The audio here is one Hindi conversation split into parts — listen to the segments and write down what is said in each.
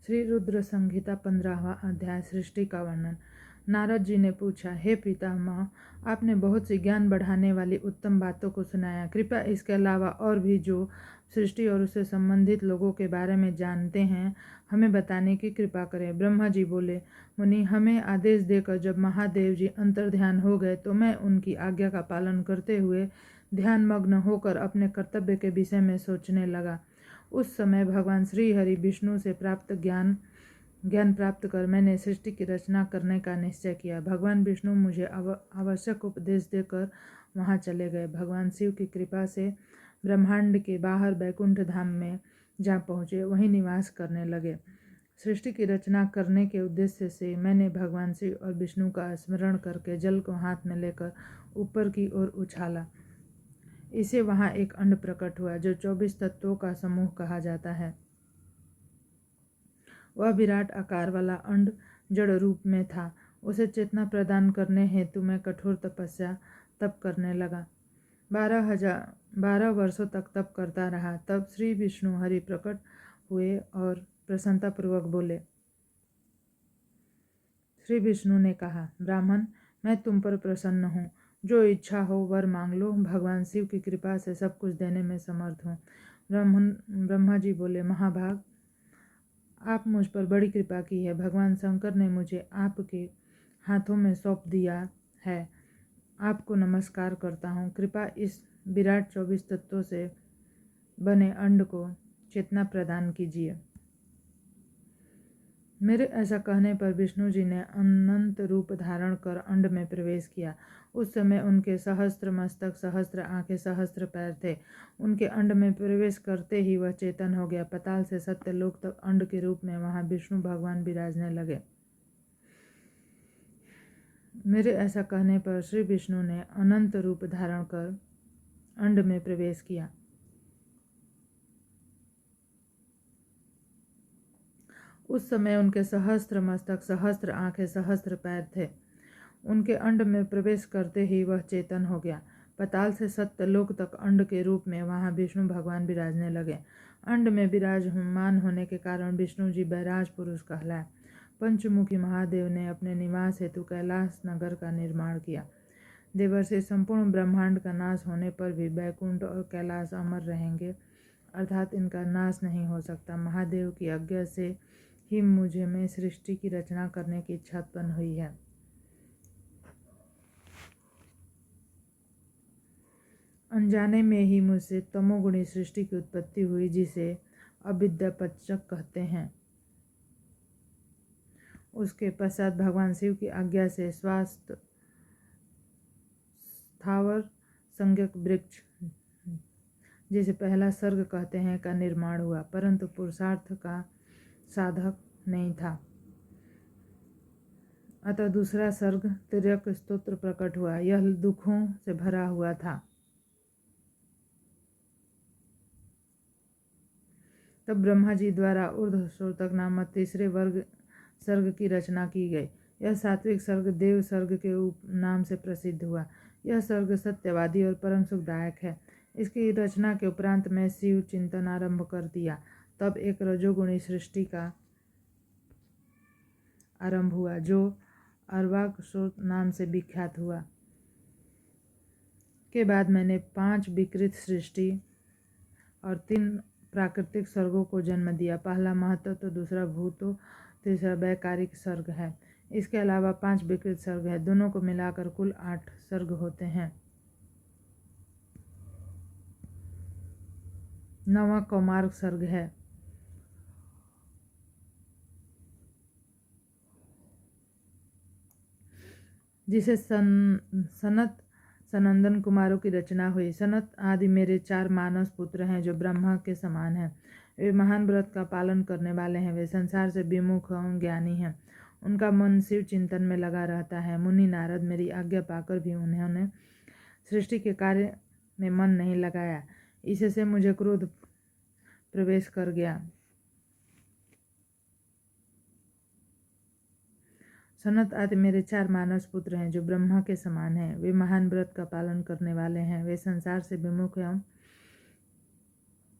श्री रुद्र संहिता 15वां अध्याय सृष्टि का वर्णन। नारद जी ने पूछा, हे पितामह, आपने बहुत सी ज्ञान बढ़ाने वाली उत्तम बातों को सुनाया। कृपया इसके अलावा और भी जो सृष्टि और उससे संबंधित लोगों के बारे में जानते हैं, हमें बताने की कृपा करें। ब्रह्मा जी बोले, मुनि, हमें आदेश देकर जब महादेव जी अंतर्ध्यान हो गए तो मैं उनकी आज्ञा का पालन करते हुए ध्यान मग्न होकर अपने कर्तव्य के विषय में सोचने लगा। उस समय भगवान श्री हरि विष्णु से प्राप्त ज्ञान प्राप्त कर मैंने सृष्टि की रचना करने का निश्चय किया। भगवान विष्णु मुझे आवश्यक उपदेश देकर वहाँ चले गए। भगवान शिव की कृपा से ब्रह्मांड के बाहर बैकुंठ धाम में जा पहुँचे, वहीं निवास करने लगे। सृष्टि की रचना करने के उद्देश्य से मैंने भगवान शिव और विष्णु का स्मरण करके जल को हाथ में लेकर ऊपर की ओर उछाला। इसे वहाँ एक अंड प्रकट हुआ जो 24 तत्वों का समूह कहा जाता है। वह विराट आकार वाला अंड जड़ रूप में था। उसे चेतना प्रदान करने हेतु मैं कठोर तप करने लगा। 12 वर्षों तक तप करता रहा। तब श्री विष्णु हरि प्रकट हुए और प्रसन्नतापूर्वक बोले। श्री विष्णु ने कहा, ब्राह्मण, मैं तुम पर प्रसन्न हूँ। जो इच्छा हो वर मांग लो। भगवान शिव की कृपा से सब कुछ देने में समर्थ हूँ। ब्रह्मा जी बोले, महाभाग, आप मुझ पर बड़ी कृपा की है। भगवान शंकर ने मुझे आपके हाथों में सौंप दिया है। आपको नमस्कार करता हूँ। कृपया इस विराट 24 तत्वों से बने अंड को चेतना प्रदान कीजिए। मेरे ऐसा कहने पर विष्णु जी ने अनंत रूप धारण कर अंड में प्रवेश किया। उस समय उनके सहस्त्र मस्तक, सहस्त्र आंखें, सहस्त्र पैर थे। उनके अंड में प्रवेश करते ही वह चेतन हो गया। पाताल से सत्यलोक तक अंड के रूप में वहां विष्णु भगवान विराजने लगे। मेरे ऐसा कहने पर श्री विष्णु ने अनंत रूप धारण कर अंड में प्रवेश किया। उस समय उनके सहस्त्र मस्तक, सहस्त्र आंखें, सहस्त्र पैर थे। उनके अंड में प्रवेश करते ही वह चेतन हो गया। पाताल से सत्यलोक तक अंड के रूप में वहां विष्णु भगवान विराजने लगे। अंड में विराजमान होने के कारण विष्णु जी बैराज पुरुष कहलाए। पंचमुखी महादेव ने अपने निवास हेतु कैलाश नगर का निर्माण किया। देवर्षि संपूर्ण ब्रह्मांड का नाश होने पर भी बैकुंठ और कैलाश अमर रहेंगे, अर्थात इनका नाश नहीं हो सकता। महादेव की आज्ञा से ही मुझे में सृष्टि की रचना करने की इच्छा उत्पन्न हुई है। अनजाने में ही मुझसे तमोगुणी सृष्टि की उत्पत्ति हुई, जिसे अविद्यापचक कहते हैं। उसके पश्चात भगवान शिव की आज्ञा से स्वास्थ्य स्थावर संज्ञक वृक्ष, जिसे पहला सर्ग कहते हैं, का निर्माण हुआ, परंतु पुरुषार्थ का साधक नहीं था। अतः दूसरा सर्ग तिर्यक स्तोत्र प्रकट हुआ। यह दुखों से भरा हुआ था। तब ब्रह्मा जी द्वारा ऊर्ध्वश्रोतक नामक तीसरे वर्ग सर्ग की रचना की गई। यह सात्विक सर्ग देव सर्ग के नाम से प्रसिद्ध हुआ। यह सर्ग सत्यवादी और परम सुखदायक है। इसकी रचना के उपरांत मैं शिव चिंतन आरंभ कर दिया। तब एक रजोगुणी सृष्टि का आरंभ हुआ, जो अर्वाक नाम से विख्यात हुआ। के बाद मैंने 5 विकृत सृष्टि और 3 प्राकृतिक सर्गों को जन्म दिया। पहला महत्व, तो दूसरा भूतो, तीसरा वैकारिक सर्ग है। इसके अलावा 5 विकृत सर्ग है। दोनों को मिलाकर कुल 8 सर्ग होते हैं। 9वां कौमार्ग सर्ग है। जिसे सनत सनंदन कुमारों की रचना हुई। सनत आदि मेरे 4 मानस पुत्र हैं, जो ब्रह्मा के समान हैं। वे महान व्रत का पालन करने वाले हैं। वे संसार से विमुख और ज्ञानी हैं। उनका मन शिव चिंतन में लगा रहता है। मुनि नारद मेरी आज्ञा पाकर भी उन्होंने सृष्टि के कार्य में मन नहीं लगाया। इससे मुझे क्रोध प्रवेश कर गया। सनत आदि मेरे 4 मानस पुत्र हैं, जो ब्रह्मा के समान हैं। वे महान व्रत का पालन करने वाले हैं। वे संसार से विमुख एवं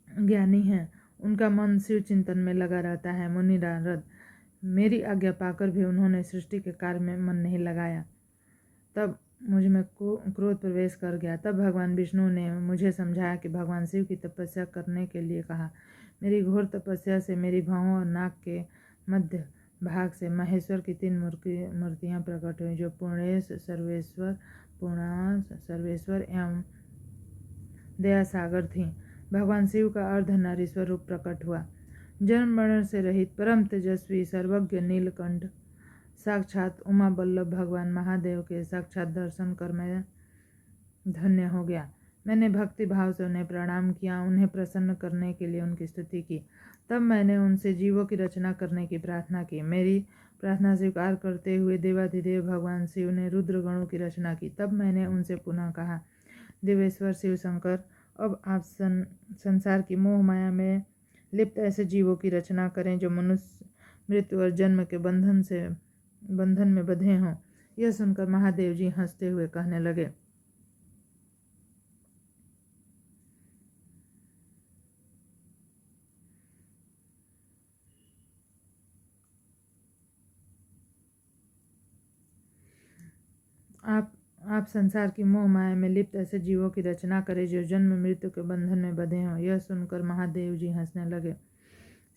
ज्ञानी हैं। उनका मन शिव चिंतन में लगा रहता है। मुनि नारद, मेरी आज्ञा पाकर भी उन्होंने सृष्टि के कार्य में मन नहीं लगाया। तब मुझ में क्रोध प्रवेश कर गया। तब भगवान विष्णु ने मुझे समझाया कि भगवान शिव की तपस्या करने के लिए कहा। मेरी घोर तपस्या से मेरी भौहों और नाक के मध्य भाग से महेश्वर की 3 मूर्तियाँ प्रकट हुई, जो पूर्णेश, सर्वेश्वर, पूर्णाश, सर्वेश्वर एवं दया सागर थीं। भगवान शिव का अर्धनारीश्वर रूप प्रकट हुआ। जन्म मरण से रहित परम तेजस्वी सर्वज्ञ नीलकंठ साक्षात उमा बल्लभ भगवान महादेव के साक्षात दर्शन कर मैं धन्य हो गया। मैंने भक्ति भाव से उन्हें प्रणाम किया, उन्हें प्रसन्न करने के लिए उनकी स्तुति की। तब मैंने उनसे जीवों की रचना करने की प्रार्थना की। मेरी प्रार्थना स्वीकार करते हुए देवाधिदेव भगवान शिव ने रुद्र गणों की रचना की। तब मैंने उनसे पुनः कहा, देवेश्वर शिव शंकर, अब आप संसार की मोह माया में लिप्त ऐसे जीवों की रचना करें जो मनुष्य मृत्यु और जन्म के बंधन में बंधे हों। यह सुनकर महादेव जी हंसते हुए कहने लगे, आप संसार की मोह माया में लिप्त ऐसे जीवों की रचना करें जो जन्म मृत्यु के बंधन में बंधे हों। यह सुनकर महादेव जी हंसने लगे।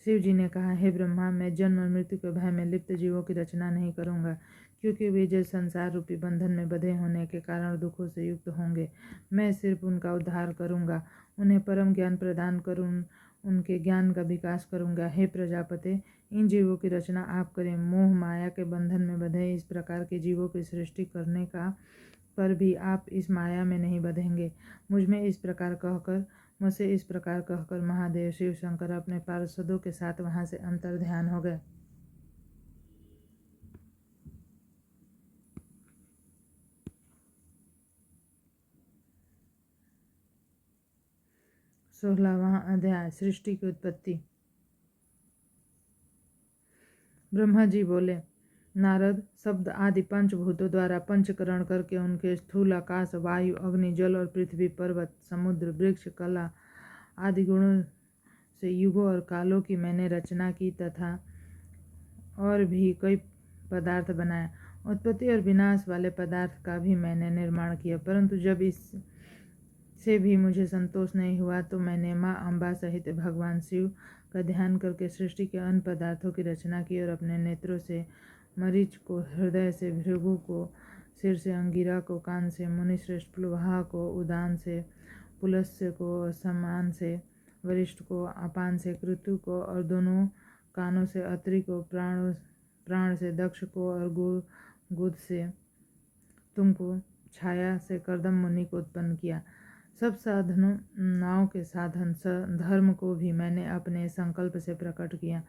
शिव जी ने कहा, हे ब्रह्मा, मैं जन्म और मृत्यु के भय में लिप्त जीवों की रचना नहीं करूंगा, क्योंकि वे जो संसार रूपी बंधन में बंधे होने के कारण दुखों से युक्त होंगे। मैं सिर्फ उनका उद्धार करूंगा, उन्हें परम ज्ञान प्रदान करूं, उनके ज्ञान का विकास करूंगा। हे प्रजापते, इन जीवों की रचना आप करें। मोह माया के बंधन में बंधे इस प्रकार के जीवों की सृष्टि करने का पर भी आप इस माया में नहीं बंधेंगे। मुझसे इस प्रकार कहकर महादेव शिव शंकर अपने पार्षदों के साथ वहां से अंतर्ध्यान हो गए। 16वां अध्याय, सृष्टि की उत्पत्ति। ब्रह्मा जी बोले, नारद, शब्द आदि पंचभूतों द्वारा पंचकरण करके उनके स्थूल आकाश, वायु, अग्नि, जल और पृथ्वी, पर्वत, समुद्र, वृक्ष, कला आदि गुणों से युगों और कालों की मैंने रचना की तथा और भी कई पदार्थ बनाया। उत्पत्ति और विनाश वाले पदार्थ का भी मैंने निर्माण किया, परंतु जब इससे भी मुझे संतोष नहीं हुआ तो मैंने माँ अम्बा सहित भगवान शिव का ध्यान करके सृष्टि के अन्य पदार्थों की रचना की और अपने नेत्रों से मरीच को, हृदय से भृगु को, सिर से अंगिरा को, कान से मुनिश्रेष्ठ प्लुहा को, उदान से पुलस्त्य को, समान से वरिष्ठ को, अपान से कृतु को और दोनों कानों से अत्रि को, प्राण से दक्ष को और गुद से तुमको, छाया से कर्दम मुनि को उत्पन्न किया। सब साधनों नाव के साधन धर्म को भी मैंने अपने संकल्प से प्रकट किया।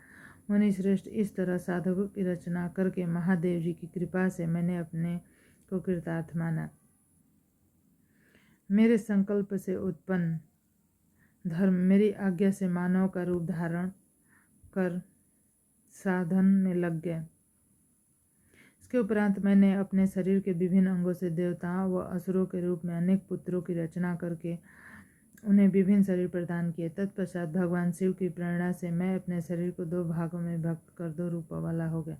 मुनि श्रेष्ठ, इस तरह साधकों की रचना करके महादेव जी की कृपा से मैंने अपने को कृतार्थ माना। मेरे संकल्प से उत्पन्न धर्म मेरी आज्ञा से मानव का रूप धारण कर साधन में लग गए। इसके उपरांत मैंने अपने शरीर के विभिन्न अंगों से देवताओं व असुरों के रूप में अनेक पुत्रों की रचना करके उन्हें विभिन्न शरीर प्रदान किए। तत्पश्चात भगवान शिव की प्रेरणा से मैं अपने शरीर को 2 भागों में विभक्त कर 2 रूपों वाला हो गया।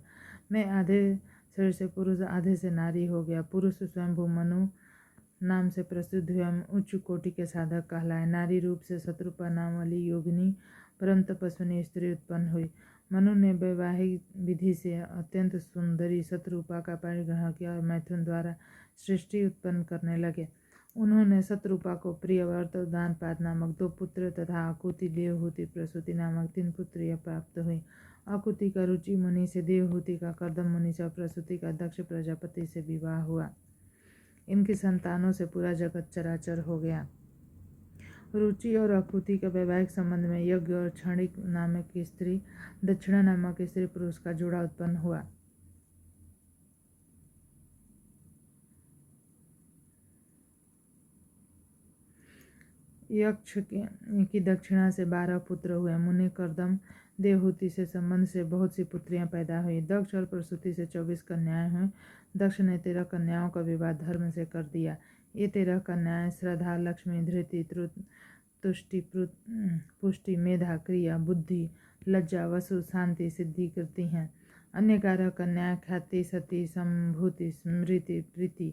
मैं आधे शरीर से पुरुष, आधे से नारी हो गया। पुरुष स्वयंभू मनु नाम से प्रसिद्ध हुए उच्च कोटि के साधक कहलाए। नारी रूप से शत्रुपा नाम वाली योगिनी परम तपस्विनी स्त्री उत्पन्न हुई। मनु ने वैवाहिक विधि से अत्यंत सुंदरी शत्रुपा का परिग्रह किया और मैथुन द्वारा सृष्टि उत्पन्न करने लगे। उन्होंने शत्रुपा को प्रियव्रत, उदानपाद नामक 2 पुत्र तथा आकुति, देवहूति, प्रसूति नामक 3 पुत्रियां प्राप्त हुई। आकुति का रुचि मुनि से, देवहूति का कर्दम मुनि से और प्रसूति का दक्ष प्रजापति से विवाह हुआ। इनकी संतानों से पूरा जगत चराचर हो गया। रुचि और आकुति के वैवाहिक संबंध में यज्ञ और क्षणिक नामक स्त्री, दक्षिणा नामक स्त्री पुरुष का जोड़ा उत्पन्न हुआ। यक्ष की दक्षिणा से 12 पुत्र हुए। मुनि कर्दम देवहूति से संबंध से बहुत सी पुत्रियां पैदा हुई। दक्ष और प्रसूति से 24 कन्याएं हुई। दक्ष ने 13 कन्याओं का विवाह धर्म से कर दिया। ये 13 कन्याएं श्रद्धा, लक्ष्मी, धृति, तुष्टि, पुष्टि, मेधा, क्रिया, बुद्धि, लज्जा, वसु, शांति, सिद्धि करती हैं। अन्य कारक कन्या, ख्याति, सती, संभूति, स्मृति, प्रीति,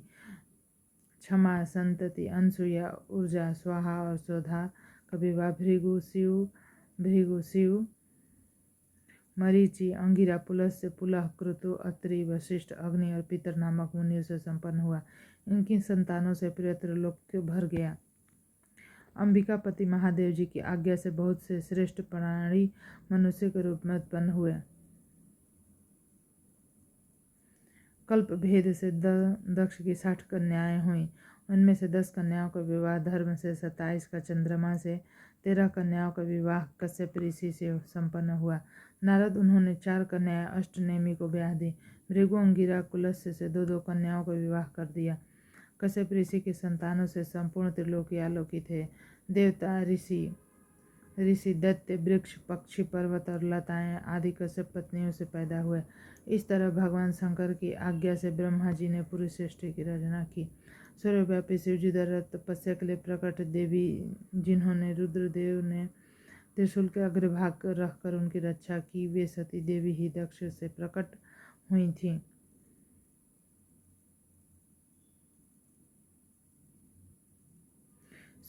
क्षमा, संतति, अनसुया, ऊर्जा, स्वाहा और स्वधा का विवाह भृगु, शिव, मरीचि, अंगिरा, पुलस्त्य, पुलह, क्रतु, अत्रि, वशिष्ठ, अग्नि और पितर नामक मुनियों से संपन्न हुआ। इनकी संतानों से प्रियतर लोक भर गया। अंबिकापति महादेव जी की आज्ञा से बहुत से श्रेष्ठ प्राणी मनुष्य के रूप में उत्पन्न हुए। कल्प भेद से दक्ष की 60 कन्याएं हुई। उनमें से 10 कन्याओं का विवाह धर्म से, 27 का चंद्रमा से, 13 कन्याओं का विवाह कश्यप ऋषि से संपन्न हुआ। नारद उन्होंने 4 कन्याएं अष्टनेमी को ब्याह दी। भृगु, अंगिरा, कुलस्य से 2-2 कन्याओं का विवाह कर दिया। कश्यप ऋषि की संतानों से संपूर्ण त्रिलोकी आलोकित है। देवता, ऋषि, दैत्य, वृक्ष, पक्षी, पर्वत और लताएं आदि कश्यप पत्नियों से पैदा हुए। इस तरह भगवान शंकर की आज्ञा से ब्रह्मा जी ने पूरी सृष्टि की रचना की। सर्वव्यापी शिव जी द्वारा तपस्या के लिए प्रकट देवी, जिन्होंने रुद्रदेव ने त्रिशूल के अग्रभाग रखकर उनकी रक्षा की, वे सती देवी ही दक्ष से प्रकट हुई थीं।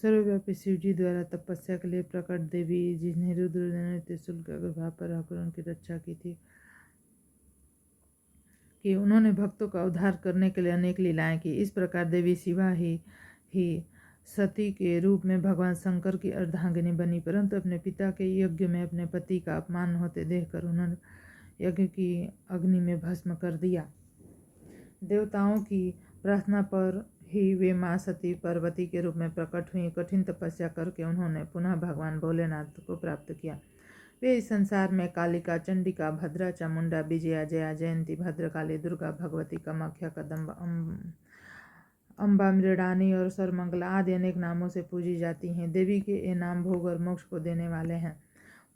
सर्वव्यापी शिव जी द्वारा तपस्या के लिए प्रकट देवी, जिन्हें रुद्रदेव ने त्रिशूल के अग्रभाग पर रखकर उनकी रक्षा की थी, कि उन्होंने भक्तों का उद्धार करने के लिए अनेक लीलाएं की। इस प्रकार देवी शिवा ही सती के रूप में भगवान शंकर की अर्धांगिनी बनी, परंतु अपने पिता के यज्ञ में अपने पति का अपमान होते देखकर उन्होंने यज्ञ की अग्नि में भस्म कर दिया। देवताओं की प्रार्थना पर ही वे माँ सती पार्वती के रूप में प्रकट हुई। कठिन तपस्या करके उन्होंने पुनः भगवान भोलेनाथ को प्राप्त किया। वे इस संसार में कालिका, चंडिका, भद्रा, चामुंडा, विजया, जया, जयंती, भद्रकाली, दुर्गा, भगवती, कामाख्या, कदम्बा, अम्बा, मृडानी और सर्वमंगला आदि अनेक नामों से पूजी जाती हैं। देवी के ये नाम भोग और मोक्ष को देने वाले हैं।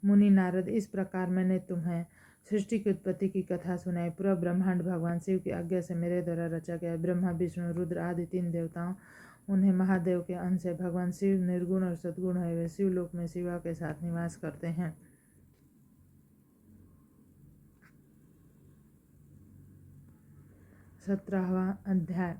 मुनि नारद, इस प्रकार मैंने तुम्हें सृष्टि की उत्पत्ति की कथा सुनाई। पूरा ब्रह्मांड भगवान शिव की आज्ञा से मेरे द्वारा रचा गया। ब्रह्मा, विष्णु, रुद्र आदि 3 देवताओं उन्हें महादेव के अंश है। भगवान शिव निर्गुण और सद्गुण है। वे शिवलोक में शिवा के साथ निवास करते हैं। 17वां अध्याय।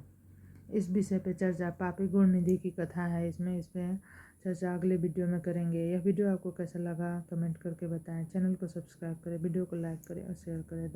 इस विषय पे चर्चा पापी गुण निधि की कथा है। इस पे चर्चा अगले वीडियो में करेंगे। यह वीडियो आपको कैसा लगा कमेंट करके बताएं। चैनल को सब्सक्राइब करें, वीडियो को लाइक करें और शेयर करें।